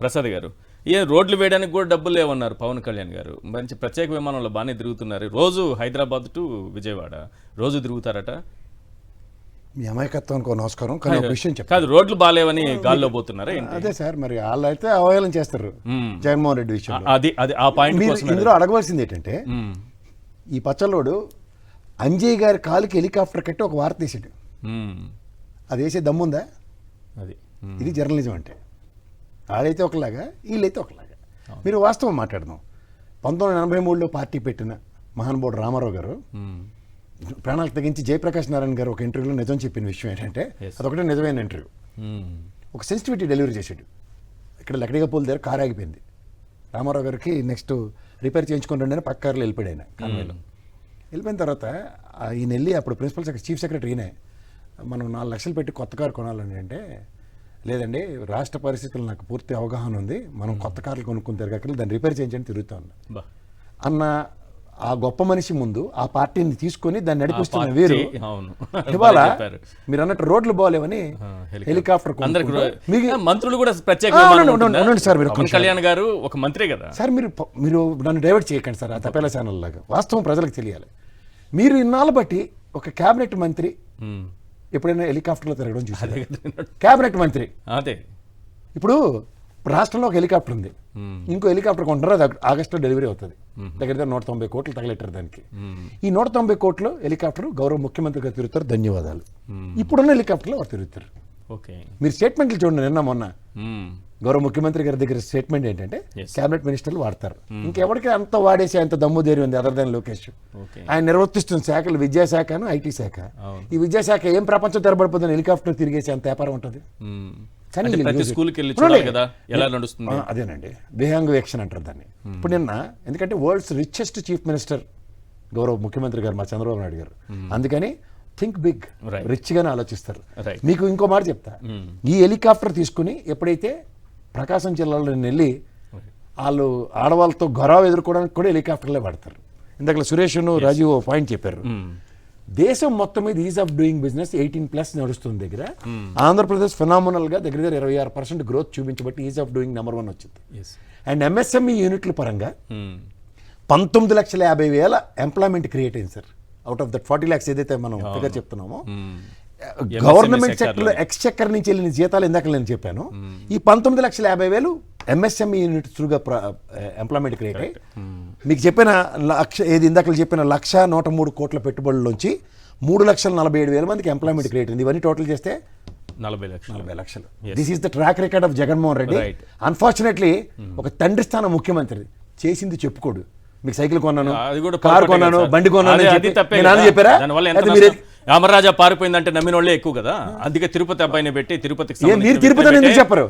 ప్రసాద్ గారు, ఏ రోడ్లు వేయడానికి కూడా డబ్బులు లేవన్నారు పవన్ కళ్యాణ్ గారు. మంచి ప్రత్యేక విమానంలో బాగానే తిరుగుతున్నారు. రోజు హైదరాబాద్ టు విజయవాడ రోజు తిరుగుతారట. మీ అమాయకత్వానికి నమస్కారం. కానీ ఒక విషయం చెప్పారు, కాదు రోడ్లు బాగాలేవని గాల్లో పోతున్నారా? అదే సార్, మరి వాళ్ళు అయితే అవహేళన చేస్తారు జగన్మోహన్ రెడ్డి విషయం. అది ఆ పాయింట్ ఇందులో అడగవలసింది ఏంటంటే, ఈ పచ్చలోడు అంజయ్ గారి కాలుకి హెలికాప్టర్ కట్టి ఒక వార్త తీసాడు. అది వేసే దమ్ముందా? అది ఇది జర్నలిజం అంటే. ఆడైతే ఒకలాగా, వీళ్ళైతే ఒకలాగా. మీరు వాస్తవం మాట్లాడదాం. 1983లో పార్టీ పెట్టిన మహానుభావుడు రామారావు గారు ప్రాణాలకు తెగించి జయప్రకాష్ నారాయణ గారు ఒక ఇంటర్వ్యూలో నిజం చెప్పిన విషయం ఏంటంటే, అదొకటే నిజమైన ఇంటర్వ్యూ. ఒక సెన్సిటివిటీ డెలివరీ చేశాడు. ఇక్కడ లకడిగపూల దగ్గర కారు ఆగిపోయింది. రామారావు గారికి నెక్స్ట్ రిపేర్ చేయించుకొని రండి అని పక్క కారులో వెళ్ళిపోయాడు ఆయన కాన్వేలో. వెళ్ళిపోయిన తర్వాత ఈయన వెళ్ళి అప్పుడు ప్రిన్సిపల్ సెక్రటరీ చీఫ్ సెక్రటరీ ఈయనే, మనం 4 లక్షలు పెట్టి కొత్త కారు కొనాలని అంటే, లేదండి రాష్ట్ర పరిస్థితులు నాకు పూర్తి అవగాహన ఉంది, మనం కొత్త కార్లు కొనుక్కుని తిరగక్కర్లేదు, దాన్ని రిపేర్ చేయించని తిరుగుతా ఉన్నా అన్న ఆ గొప్ప మనిషి ముందు ఆ పార్టీని తీసుకొని దాన్ని నడిపిస్తున్న వీరు ఇవాళ మీరు అన్నట్టు రోడ్లు బాగాలేవని హెలికాప్టర్ మంత్రులు కూడా కళ్యాణ్ గారు ఒక మంత్రి కదా సార్. మీరు నన్ను డైవర్ట్ చేయకండి సార్, ఆ తపేలా ఛానల్ లాగా. వాస్తవం ప్రజలకు తెలియాలి. మీరు ఇన్నాళ్ళు బట్టి ఒక క్యాబినెట్ మంత్రి ఎప్పుడైనా హెలికాప్టర్లో తిరగడం చూసారు? క్యాబినెట్ మంత్రి అదే. ఇప్పుడు రాష్ట్రంలో ఒక హెలికాప్టర్ ఉంది, ఇంకో హెలికాప్టర్ కొంటారు, అది ఆగస్టులో డెలివరీ అవుతుంది. దగ్గర 190 కోట్లు తగలెట్టారు దానికి. ఈ 190 కోట్లు హెలికాప్టర్ గౌరవ ముఖ్యమంత్రి గారు తిరుగుతారు, ధన్యవాదాలు. ఇప్పుడున్న హెలికాప్టర్లో వారు తిరుగుతారు. మీరు స్టేట్మెంట్లు చూడండి. నిన్న మొన్న గౌరవ ముఖ్యమంత్రి గారి దగ్గర స్టేట్మెంట్ ఏంటంటే, క్యాబినెట్ మినిస్టర్లు వాడతారు. ఇంకెవరికి అంత వాడేసి అంత దమ్ము ధైర్యం ఉంది అదర్ దాన్ లోకేష్. ఆయన నిర్వర్తిస్తున్న శాఖలు విద్యాశాఖను ఐటీ శాఖ. ఈ విద్యాశాఖ ఏం ప్రపంచం తెరబడిపోతుంది, హెలికాప్టర్ తిరిగేసి అంత వ్యాపారం ఉంటుంది. అదేనండి దేహాంగ వీక్షణ అంటారు దాన్ని. ఇప్పుడు నిన్న ఎందుకంటే వరల్డ్స్ రిచెస్ట్ చీఫ్ మినిస్టర్ గౌరవ ముఖ్యమంత్రి గారు మా చంద్రబాబు నాయుడు గారు, అందుకని థింక్ బిగ్, రిచ్ గానే ఆలోచిస్తారు. మీకు ఇంకో మాట చెప్తా, ఈ హెలికాప్టర్ తీసుకుని ఎప్పుడైతే ప్రకాశం జిల్లాలో వెళ్ళి వాళ్ళు ఆడవాళ్ళతో గొడవ ఎదుర్కోవడానికి కూడా హెలికాప్టర్లే వాడతారు. ఇందాక సురేష్ రాజీవ్ పాయింట్ చెప్పారు, దేశం మొత్తం మీద ఈజ్ ఆఫ్ డూయింగ్ బిజినెస్ 18+ నడుస్తుంది దగ్గర. ఆంధ్రప్రదేశ్ ఫినామినల్ గా దగ్గర 26% గ్రోత్ చూపించబట్టి ఈజ్ ఆఫ్ డూయింగ్ నెంబర్ 1 వచ్చింది. అండ్ ఎంఎస్ఎంఈ యూనిట్ల పరంగా 19,50,000 ఎంప్లాయ్మెంట్ క్రియేట్ అయింది sir. Out of that 40 lakhs ఏదైతే మనం ఫిగర్ చెప్తున్నామో, గవర్నమెంట్ సెక్టర్ లో ఎక్స్చెక్కర్ నుంచి వెళ్ళిన జీతాలు ఇందాక నేను చెప్పాను. ఈ 19,50,000 ఎంఎస్ఎంఈ యూనిట్ త్రూగా ఎంప్లాయ్మెంట్ క్రియేట్ అయ్యి, మీకు చెప్పిన ఇందాక చెప్పిన 1,103 కోట్ల పెట్టుబడుల్లోంచి 3,47,000 మందికి ఎంప్లాయ్మెంట్ క్రియేట్ అయింది. ఇవన్నీ టోటల్ చేస్తే 40 లక్షలు. This is the track record of Jaganmohan Reddy. Unfortunately ఒక తండ్రి స్థానం ముఖ్యమంత్రి చేసింది చెప్పుకోడు. మీకు సైకిల్ కొన్నాను, కారు కొన్నాను, బండి కొన్నాను చెప్పారా? రామరాజా పారిపోయిందంటే నమ్మిన వాళ్ళే ఎక్కువ కదా, అందుకే తిరుపతి అబ్బాయిని పెట్టి తిరుపతికి చెప్పరు.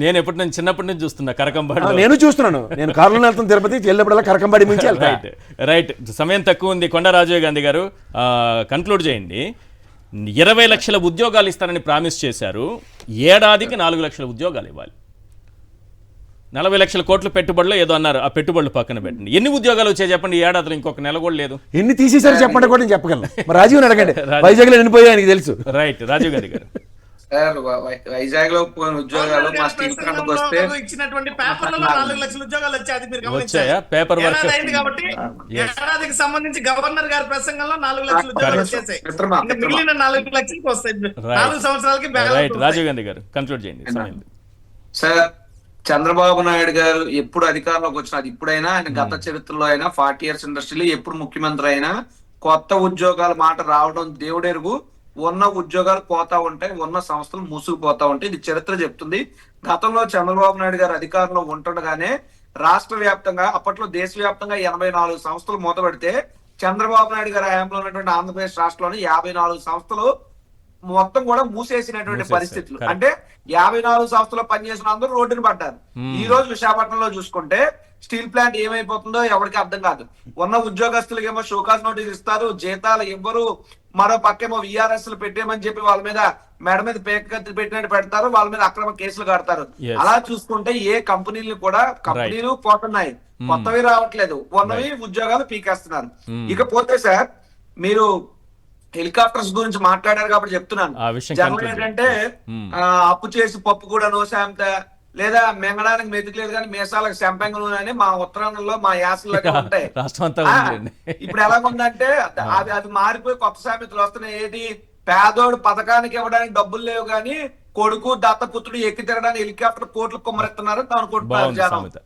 నేను ఎప్పటి నుంచి చిన్నప్పటి నుంచి చూస్తున్నా కరకంబాడి. నేను చూస్తున్నాను, నేను కారులో వెళ్తాను తిరుపతి, వెళ్ళినప్పుడల్లా కరకంబాడి నుంచి వెళ్తాను. రైట్, సమయం తక్కువ ఉంది. కొండా రాజీవ్ గాంధీ గారు కన్క్లూడ్ చేయండి. 20 లక్షల ఉద్యోగాలు ఇస్తారని ప్రామిస్ చేశారు, ఏడాదికి 4 లక్షల ఉద్యోగాలు ఇవ్వాలి. 40 లక్షల కోట్ల పెట్టుబడులు ఏదో అన్నారు, ఆ పెట్టుబడులు పక్కన పెట్టండి. ఎన్ని ఉద్యోగాలు వచ్చాయి చెప్పండి? ఏడాదిలో ఇంకొక నెల కూడా లేదు. ఎన్ని తీసేసారు చెప్పండి కూడా నేను చెప్పగలను. రాజీవ్ అడగండి, వైజాగ్ లో ఎన్నిపోయా ఆయనకి తెలుసు. రైట్, రాజీవ్ గాంధీ గారు. వైజాగ్ లో ఉద్యోగాలు ఇచ్చినటువంటి పేపర్లలో 4 లక్షల ఉద్యోగాలు వచ్చాయా? పేపర్ వర్క్ కాబట్టి ఏడాదికి సంబంధించి గవర్నర్ గారి ప్రసంగంలో 4 లక్షల ఉద్యోగాలు వచ్చేసాయి. మిగిలిన 4 లక్షలకు వస్తాయి 4 సంవత్సరాలకి. రైట్, రాజీవ్ గాంధీ గారు కన్క్లూడ్ చేయండి. సార్, చంద్రబాబు నాయుడు గారు ఎప్పుడు అధికారంలోకి వచ్చినా, అది ఇప్పుడైనా ఆయన గత చరిత్రలో అయినా 40 years ఇండస్ట్రీలో ఎప్పుడు ముఖ్యమంత్రి అయినా కొత్త ఉద్యోగాల మాట రావడం దేవుడెరుగు. ఉన్న ఉద్యోగాలు పోతా ఉంటాయి, ఉన్న సంస్థలు మూసుకుపోతా ఉంటాయి. ఇది చరిత్ర చెప్తుంది. గతంలో చంద్రబాబు నాయుడు గారు అధికారంలో ఉంటుండగానే రాష్ట్ర వ్యాప్తంగా, అప్పట్లో దేశవ్యాప్తంగా 84 సంస్థలు మూతపెడితే, చంద్రబాబు నాయుడు గారి హయాంలో ఉన్నటువంటి ఆంధ్రప్రదేశ్ రాష్ట్రంలోని 54 సంస్థలు మొత్తం కూడా మూసేసినటువంటి పరిస్థితులు. అంటే 54 సంస్థలు పనిచేసిన అందరూ రోడ్డును పడ్డారు. ఈ రోజు విశాఖపట్నంలో చూసుకుంటే స్టీల్ ప్లాంట్ ఏమైపోతుందో ఎవరికి అర్థం కాదు. ఉన్న ఉద్యోగస్తులకి ఏమో షోకాస్ నోటీస్ ఇస్తారు, జీతాలు ఇవ్వరు. మరో పక్కేమో విఆర్ఎస్లు పెట్టేమని చెప్పి వాళ్ళ మీద మెడ మీద పేకత్తి పెట్టినట్టు పెడతారు, వాళ్ళ మీద అక్రమ కేసులు కడతారు. అలా చూసుకుంటే ఏ కంపెనీలు కూడా కంపెనీలు పోతున్నాయి, కొత్తవి రావట్లేదు, ఉన్నవి ఉద్యోగాలు పీకేస్తున్నారు. ఇకపోతే సార్, మీరు హెలికాప్టర్స్ గురించి మాట్లాడారు కాబట్టి చెప్తున్నాను. ఆ విషయం జనం conclude ఏంటంటే అప్పు చేసి పప్పు కూడా నోసాంత, లేదా మెంగడానికి మెతుకులేదు కానీ మీసాలకు శంపంగ నూనె అని మా ఉత్తరాంధ్రలో మా యాసలో ఉంటాయి. రాష్ట్రం అంతా ఆ, ఉందండి. ఇప్పుడు ఎలా ఉందంటే అది మారిపోయి కొత్త సామెతలు వస్తున్నాయి. ఏది పేదోడు పథకానికి ఇవ్వడానికి డబ్బులు లేవు కానీ కొడుకు దత్తపుత్రుడు ఎక్కి తిరగడానికి హెలికాప్టర్ కోట్లు కుమ్మరిస్తున్నారు అనుకుంటున్నారు బాగుంది జనం. సామెత.